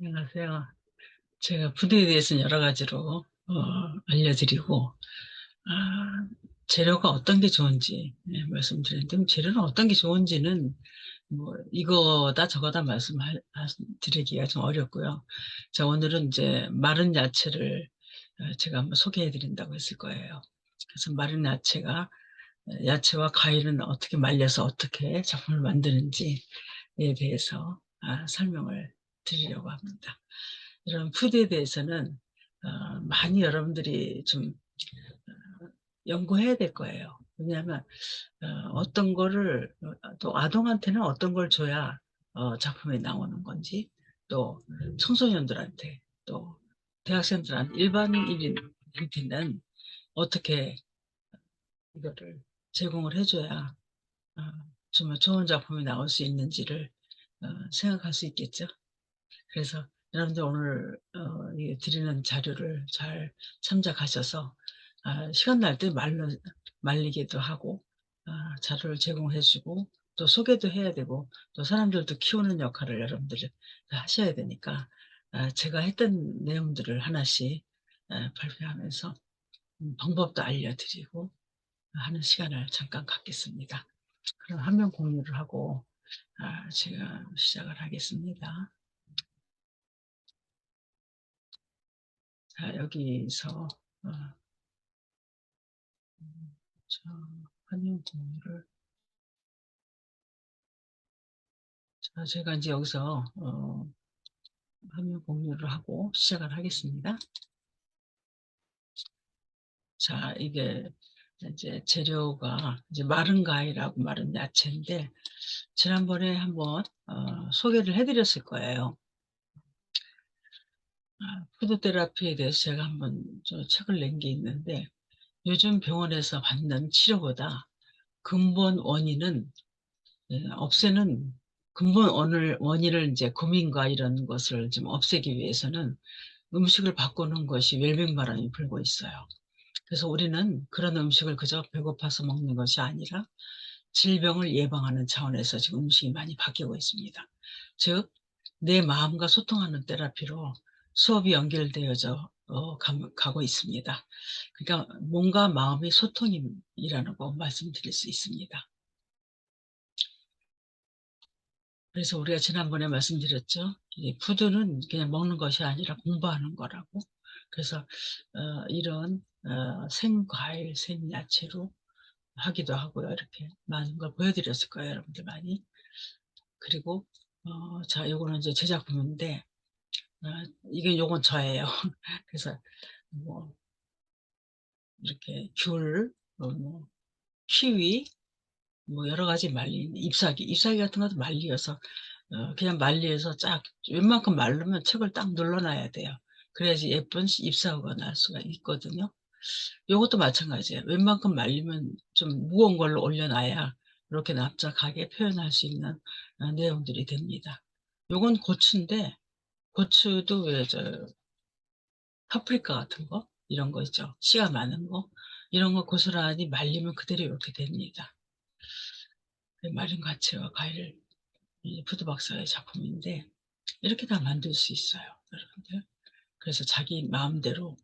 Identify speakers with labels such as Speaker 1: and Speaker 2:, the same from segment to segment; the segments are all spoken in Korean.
Speaker 1: 안녕하세요. 제가 부대에 대해서는 여러 가지로 알려드리고, 아, 재료가 어떤 게 좋은지 말씀드렸는데, 재료는 어떤 게 좋은지는 뭐 이거다 저거다 말씀드리기가 좀 어렵고요. 자, 오늘은 이제 마른 야채를 제가 한번 소개해 드린다고 했을 거예요. 그래서 마른 야채와 과일은 어떻게 말려서 어떻게 작품을 만드는지에 대해서 설명을 드리려고 합니다. 이런 푸드에 대해서는 많이 여러분들이 좀 연구해야 될 거예요. 왜냐하면 어떤 거를 또 아동한테는 어떤 걸 줘야 작품이 나오는 건지, 또 청소년들한테, 또 대학생들한테, 일반인한테는 어떻게 이거를 제공을 해줘야 어, 정말 좋은 작품이 나올 수 있는지를 생각할 수 있겠죠. 그래서 여러분들 오늘 이 드리는 자료를 잘 참작하셔서 시간 날 때 말리기도 하고 자료를 제공해 주고 또 소개도 해야 되고 또 사람들도 키우는 역할을 여러분들이 하셔야 되니까 제가 했던 내용들을 하나씩 발표하면서 방법도 알려드리고 하는 시간을 잠깐 갖겠습니다. 그럼 화면 공유를 하고 제가 시작을 하겠습니다. 자, 여기서 어, 저 화면 공유를 자, 제가 이제 여기서 화면 공유를 하고 시작을 하겠습니다. 자, 이게 이제 재료가 이제 마른 과일하고 마른 야채인데 지난번에 한번 소개를 해드렸을 거예요. 푸드 테라피에 대해서 제가 한번 저 책을 낸 게 있는데 요즘 병원에서 받는 치료보다 근본 원인은 없애는 근본 원인을 이제 고민과 이런 것을 좀 없애기 위해서는 음식을 바꾸는 것이 멸병바람이 불고 있어요. 그래서 우리는 그런 음식을 그저 배고파서 먹는 것이 아니라 질병을 예방하는 차원에서 지금 음식이 많이 바뀌고 있습니다. 즉, 내 마음과 소통하는 테라피로 수업이 연결되어져 가고 있습니다. 그러니까 몸과 마음의 소통이라는 거 말씀드릴 수 있습니다. 그래서 우리가 지난번에 말씀드렸죠. 이 푸드는 그냥 먹는 것이 아니라 공부하는 거라고. 그래서 이런 생과일, 생야채로 하기도 하고요. 이렇게 많은 걸 보여드렸을 거예요, 여러분들 많이. 그리고 자, 요거는 이제 제 작품인데 이게 요건 저예요. 그래서 뭐 이렇게 귤, 뭐 키위, 뭐 여러 가지 말린 잎사귀 같은 것도 말려서 그냥 말려서 쫙 웬만큼 마르면 책을 딱 눌러놔야 돼요. 그래야지 예쁜 잎사귀가 날 수가 있거든요. 요것도 마찬가지예요. 웬만큼 말리면 좀 무거운 걸로 올려놔야 이렇게 납작하게 표현할 수 있는 내용들이 됩니다. 요건 고추인데 고추도 왜 파프리카 같은 거 이런 거 있죠. 씨가 많은 거 이런 거 고스란히 말리면 그대로 이렇게 됩니다. 마른 가치와 과일을 이 푸드 박사의 작품인데 이렇게 다 만들 수 있어요, 여러분들. 그래서 자기 마음대로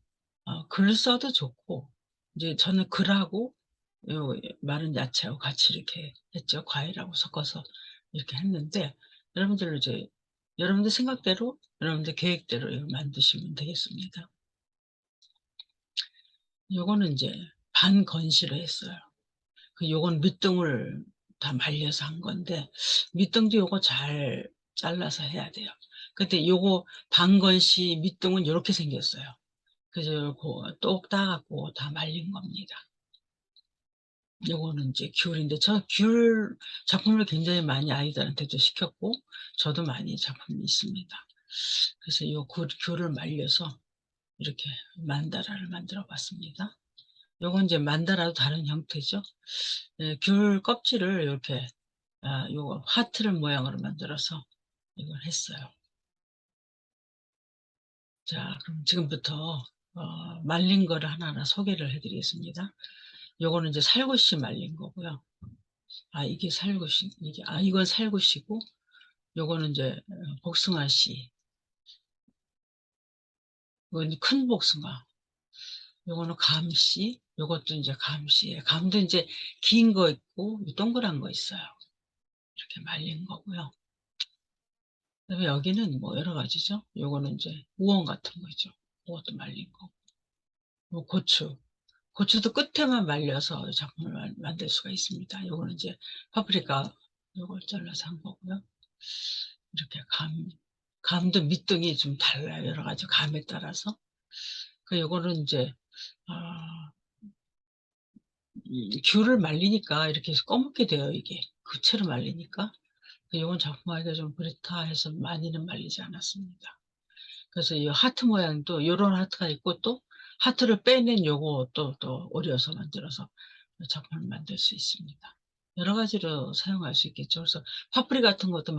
Speaker 1: 글을 써도 좋고 이제 저는 글하고 요 마른 야채하고 같이 이렇게 했죠. 과일하고 섞어서 이렇게 했는데 여러분들 이제 여러분들 생각대로 여러분들 계획대로 이걸 만드시면 되겠습니다. 요거는 이제 반건시로 했어요. 요건 밑둥을 다 말려서 한 건데 밑둥도 요거 잘 잘라서 해야 돼요. 근데 요거 반건시 밑둥은 요렇게 생겼어요. 그래서 요거 똑 따 갖고 다 말린 겁니다. 요거는 이제 귤인데 저 귤 작품을 굉장히 많이 아이들한테도 시켰고 저도 많이 작품이 있습니다. 그래서 요 귤을 말려서 이렇게 만다라를 만들어 봤습니다. 요건 이제 만다라도 다른 형태죠. 예, 귤 껍질을 이렇게 요거 하트를 모양으로 만들어서 이걸 했어요. 자, 그럼 지금부터 말린 거를 하나하나 소개를 해 드리겠습니다. 요거는 이제 살구씨 말린 거고요. 이게 살구씨, 이건 살구씨고 요거는 이제 복숭아씨. 이건 큰 복숭아, 요거는 감씨, 요것도 인제 감씨예요. 감도 인제 긴 거 있고 동그란 거 있어요. 이렇게 말린 거고요. 그다음에 여기는 뭐 여러 가지죠. 요거는 인제 우엉 같은 거죠. 고것도 말린 거. 뭐 고추, 고추도 끝에만 말려서 작품을 만들 수가 있습니다. 요거는 인제 파프리카 요걸 잘라서 한 거고요. 이렇게 감도 밑둥이 좀 달라요, 여러 가지 감에 따라서. 요거는 인제 아 귤을 말리니까 이렇게 해서 검게 돼요, 이게. 그 채로 말리니까. 요건 작품하기가 좀 그렇다 해서 많이는 말리지 않았습니다. 그래서 이 하트 모양도 요런 하트가 있고, 또 하트를 빼낸 요거 또 오려서 만들어서 작품을 만들 수 있습니다. 여러 가지로 사용할 수 있겠죠. 그래서 파뿌리 같은 것도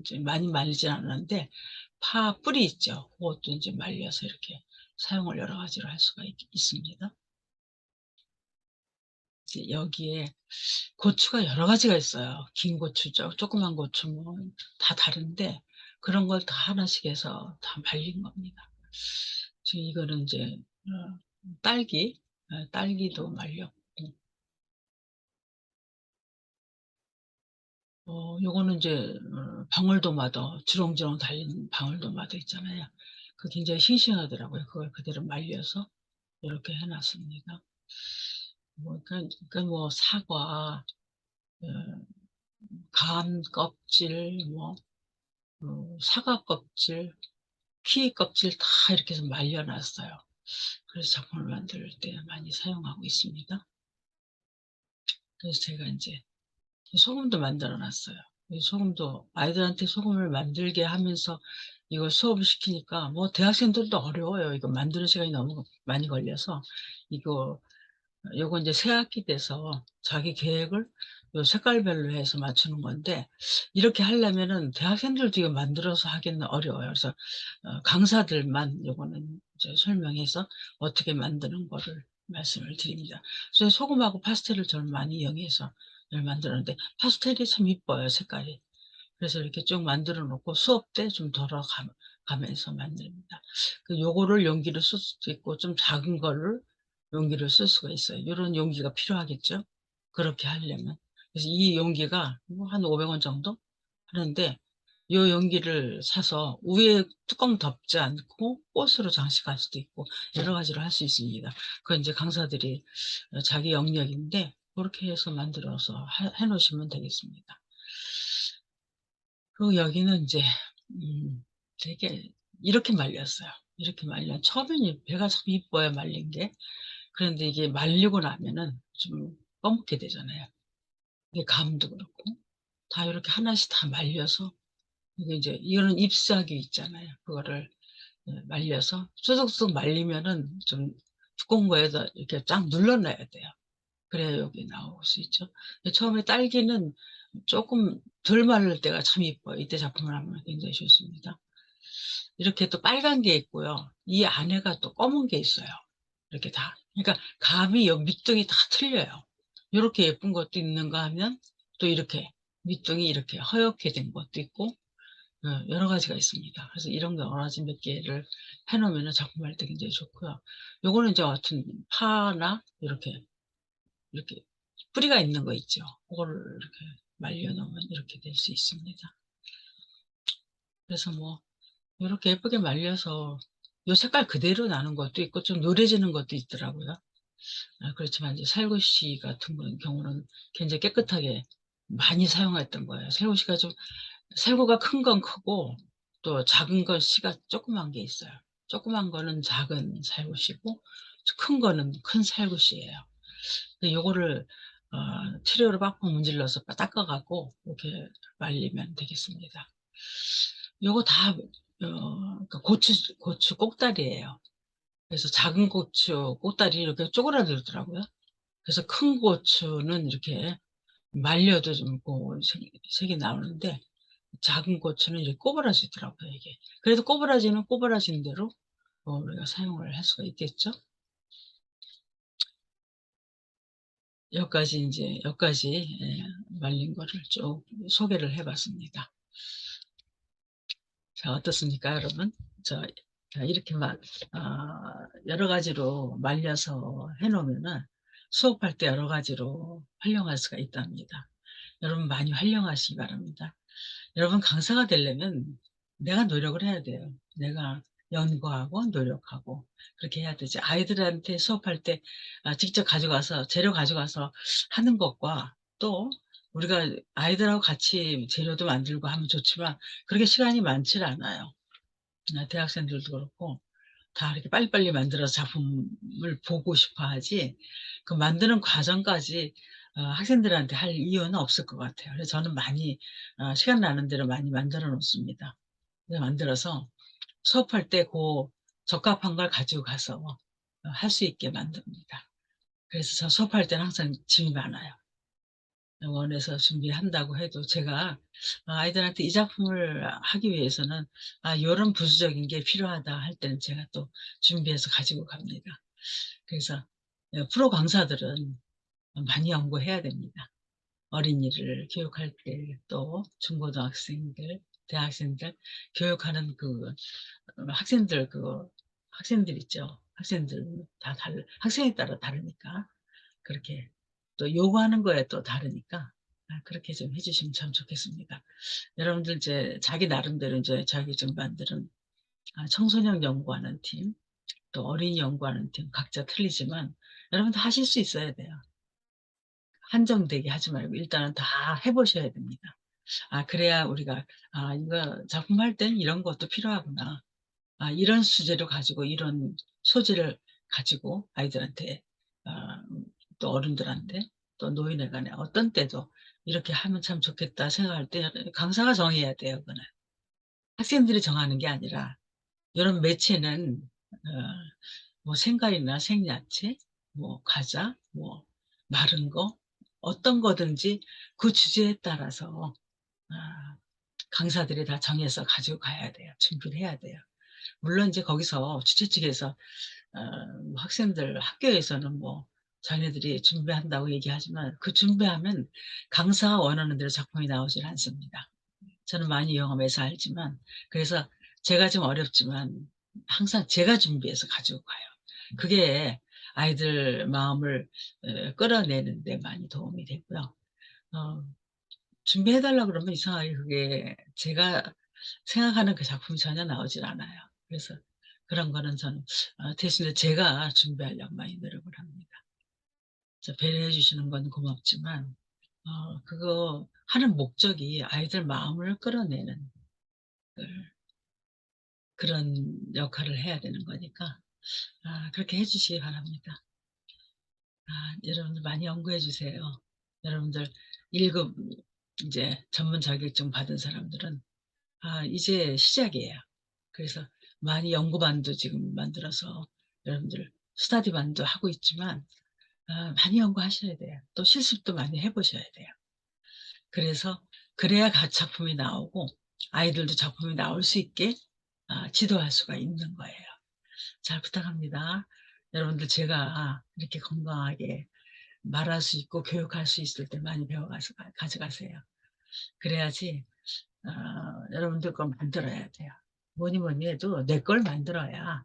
Speaker 1: 이제 많이 말리진 않았는데, 파 뿌리 있죠. 그것도 인제 말려서 이렇게 사용을 여러 가지로 할 수가 있습니다. 이제 여기에 고추가 여러 가지가 있어요. 긴 고추, 조그만 고추 뭐 다 다른데, 그런 걸 다 하나씩 해서 다 말린 겁니다. 지금 이거는 인제 딸기, 딸기도 말렸고, 요거는 인제 방울토마토, 주렁주렁 달린 방울토마토 있잖아요. 굉장히 싱싱하더라고요. 그걸 그대로 말려서 요렇게 해 놨습니다. 뭐 뭐 사과, 어 감 껍질, 뭐 사과 껍질, 키위 껍질 다 이렇게 해서 말려 놨어요. 그래서 작품을 만들 때 많이 사용하고 있습니다. 그래서 제가 인제 소금도 만들어 놨어요. 이 소금도 아이들한테 소금을 만들게 하면서 이걸 수업을 시키니까, 뭐 대학생들도 어려워요. 이거 만드는 시간이 너무 많이 걸려서. 이거 요거 인제 새 학기 돼서 자기 계획을 요 색깔별로 해서 맞추는 건데, 이렇게 하려면은 대학생들도 이거 만들어서 하기는 어려워요. 그래서 강사들만 요거는 이제 설명해서 어떻게 만드는 거를 말씀을 드립니다. 그래서 소금하고 파스텔을 저는 많이 이용해서 이걸 만들었는데, 파스텔이 참 이뻐요, 색깔이. 그래서 이렇게 쭉 만들어 놓고 수업 때 좀 가면서 만듭니다. 요거를 용기로 쓸 수도 있고, 좀 작은 거를 용기로 쓸 수가 있어요. 요런 용기가 필요하겠죠, 그렇게 하려면. 그래서 이 용기가 뭐 한 500원 정도 하는데, 요 용기를 사서 위에 뚜껑 덮지 않고 꽃으로 장식할 수도 있고 여러 가지로 할 수 있습니다. 그건 인제 강사들이 자기 영역인데, 고렇게 해서 만들어서 해 놓으시면 되겠습니다. 그리고 여기는 인제 되게 이렇게 말렸어요. 이렇게 말려 처음에는 배가 참 이뻐요, 말린 게. 그런데 이게 말리고 나면은 좀 검게 되잖아요. 이게 감도 그렇고 다 요렇게 하나씩 다 말려서, 이게 이제 이거는 잎사귀 있잖아요. 그거를 말려서 쑥쑥쑥 말리면은 좀 두꺼운 거에다 이렇게 쫙 눌러 놔야 돼요. 그래야 여기 나올 수 있죠. 근데 처음에 딸기는 쪼끔 덜 마를 때가 참 이뻐요. 이때 작품을 하면 굉장히 좋습니다. 이렇게 또 빨간 게 있고요. 이 안에가 또 검은 게 있어요. 이렇게 다. 그러니까 감이 밑둥이 다 틀려요. 요렇게 예쁜 것도 있는가 하면, 또 이렇게 밑둥이 이렇게 허옇게 된 것도 있고, 여러 가지가 있습니다. 그래서 이런 거 여러 가지 몇 개를 해 놓으면은 작품할 때 굉장히 좋고요. 요거는 이제 하여튼 파나 이렇게 뿌리가 있는 거 있죠. 고거를 이렇게 말려 놓으면 이렇게 될 수 있습니다. 그래서 뭐 요렇게 예쁘게 말려서 요 색깔 그대로 나는 것도 있고 좀 노래지는 것도 있더라고요. 그렇지만 이제 살구씨 같은 경우는 굉장히 깨끗하게 많이 사용했던 거예요. 살구씨가 좀, 살구가 큰 건 크고 또 작은 건 씨가 조그만 게 있어요. 조그만 거는 작은 살구씨고 큰 거는 큰 살구씨예요. 근데 요거를 치료로 빡빡 문질러서 닦아 갖고 이렇게 말리면 되겠습니다. 요거 다 그러니까 고추 꼭다리예요. 그래서 작은 고추 꼭다리 이렇게 쪼그라들더라고요. 그래서 큰 고추는 이렇게 말려도 좀 색이 나오는데, 작은 고추는 이렇게 꼬부라지더라고요, 이게. 그래도 꼬부라지는 꼬부라진 대로 우리가 사용을 할 수가 있겠죠. 여기까지 인제 여기까지 말린 거를 쭉 소개를 해 봤습니다. 자, 어떻습니까, 여러분? 저 이렇게 막 여러 가지로 말려서 해 놓으면은 수업할 때 여러 가지로 활용할 수가 있답니다. 여러분 많이 활용하시기 바랍니다. 여러분 강사가 되려면 내가 노력을 해야 돼요. 내가 연구하고 노력하고 그렇게 해야 되지. 아이들한테 수업할 때 직접 가져가서 재료 가져가서 하는 것과 또 우리가 아이들하고 같이 재료도 만들고 하면 좋지만 그렇게 시간이 많지를 않아요. 대학생들도 그렇고 다 이렇게 빨리빨리 만들어서 작품을 보고 싶어 하지 그 만드는 과정까지 학생들한테 할 이유는 없을 것 같아요. 그래서 저는 많이 시간 나는 대로 많이 만들어 놓습니다. 그래서 만들어서 수업할 때 그 적합한 걸 가지고 가서 할 수 있게 만듭니다. 그래서 저 수업할 때는 항상 짐이 많아요. 원에서 준비한다고 해도 제가 아이들한테 이 작품을 하기 위해서는 요런 부수적인 게 필요하다 할 때는 제가 또 준비해서 가지고 갑니다. 그래서 프로 강사들은 많이 연구해야 됩니다. 어린이를 교육할 때 또 중고등학생들, 대학생들 교육하는 학생들 학생들 있죠. 학생들 다 학생에 따라 다르니까 그렇게 또 요구하는 거에 또 다르니까 그렇게 좀 해 주시면 참 좋겠습니다. 여러분들 이제 자기 나름대로 인제 자기 좀 만드는 청소년 연구하는 팀, 또 어린이 연구하는 팀 각자 틀리지만 여러분도 하실 수 있어야 돼요. 한정되게 하지 말고 일단은 다 해 보셔야 됩니다. 그래야 우리가 '이거 작품할 땐 이런 것도 필요하구나. 이런 주제를 가지고 이런 소재를 가지고 아이들한테 또 어른들한테 또 노인에 간에 어떤 때도 이렇게 하면 참 좋겠다.' 생각할 때 강사가 정해야 돼요 그거는. 학생들이 정하는 게 아니라 이런 매체는 뭐 생과일이나 생야채, 뭐 과자, 뭐 마른 거 어떤 거든지 그 주제에 따라서 아 강사들이 다 정해서 가지고 가야 돼요. 준비를 해야 돼요. 물론 이제 거기서 주최 측에서 뭐 학생들 학교에서는 뭐 자기네들이 준비한다고 얘기하지만 그 준비하면 강사가 원하는 대로 작품이 나오질 않습니다. 저는 많이 경험해서 알지만 그래서 제가 좀 어렵지만 항상 제가 준비해서 가지고 가요. 그게 아이들 마음을 끌어내는 데 많이 도움이 되고요. 어 준비해 달라 그러면 이상하게 그게 제가 생각하는 그 작품이 전혀 나오질 않아요. 그래서 그런 거는 저는 대신에 제가 준비하려고 많이 노력을 합니다. 배려해 주시는 건 고맙지만 그거 하는 목적이 아이들 마음을 끌어내는 그 그런 역할을 해야 되는 거니까 그렇게 해 주시기 바랍니다. 여러분들 많이 연구해 주세요. 여러분들 1급 이제 전문 자격증 받은 사람들은 이제 시작이에요. 그래서 많이 연구반도 지금 만들어서 여러분들 스터디반도 하고 있지만 많이 연구하셔야 돼요. 또 실습도 많이 해 보셔야 돼요. 그래서 그래야 작품이 나오고 아이들도 작품이 나올 수 있게 지도할 수가 있는 거예요. 잘 부탁합니다. 여러분들 제가 이렇게 건강하게 말할 수 있고 교육할 수 있을 때 많이 배워가서 가져가세요. 그래야지 여러분들 걸 만들어야 돼요. 뭐니 뭐니 해도 내 걸 만들어야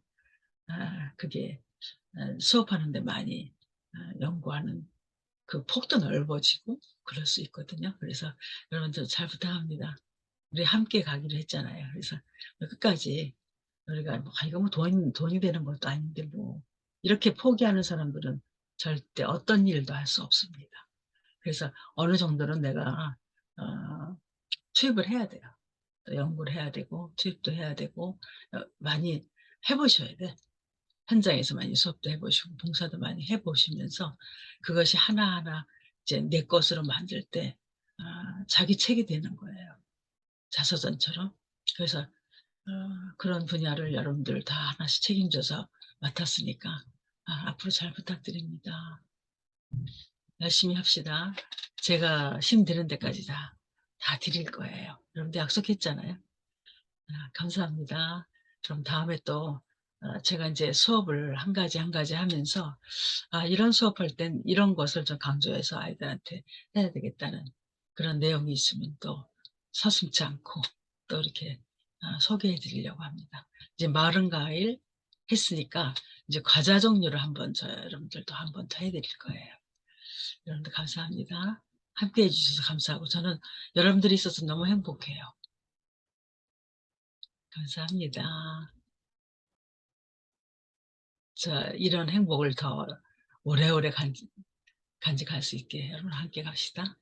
Speaker 1: 그게 수업하는 데 많이 연구하는 그 폭도 넓어지고 그럴 수 있거든요. 그래서 여러분들 잘 부탁합니다. 우리 함께 가기로 했잖아요. 그래서 끝까지 우리가 뭐 이거 뭐 돈이 되는 것도 아닌데 뭐 이렇게 포기하는 사람들은 절대 어떤 일도 할 수 없습니다. 그래서 어느 정도는 내가 어 투입을 해야 돼요. 또 연구를 해야 되고 투입도 해야 되고 많이 해 보셔야 돼. 현장에서 많이 수업도 해 보시고 봉사도 많이 해 보시면서 그것이 하나하나 이제 내 것으로 만들 때 자기 책이 되는 거예요, 자서전처럼. 그래서 그런 분야를 여러분들 다 하나씩 책임져서 맡았으니까 앞으로 잘 부탁드립니다. 열심히 합시다. 제가 힘드는 데까지 다 드릴 거예요. 여러분들 약속했잖아요. 감사합니다. 그럼 다음에 또 제가 인제 수업을 한 가지, 한 가지 하면서 이런 수업할 땐 이런 것을 좀 강조해서 아이들한테 해야 되겠다는 그런 내용이 있으면 또 서슴지 않고 또 이렇게 소개해 드리려고 합니다. 이제 마른 과일 했으니까 이제 과자 종류를 한번 여러분들도 한번 더 해 드릴 거예요. 여러분들 감사합니다. 함께 해 주셔서 감사하고 저는 여러분들이 있어서 너무 행복해요. 감사합니다. 이런 행복을 더 오래오래 간직할 수 있게 여러분 함께 갑시다.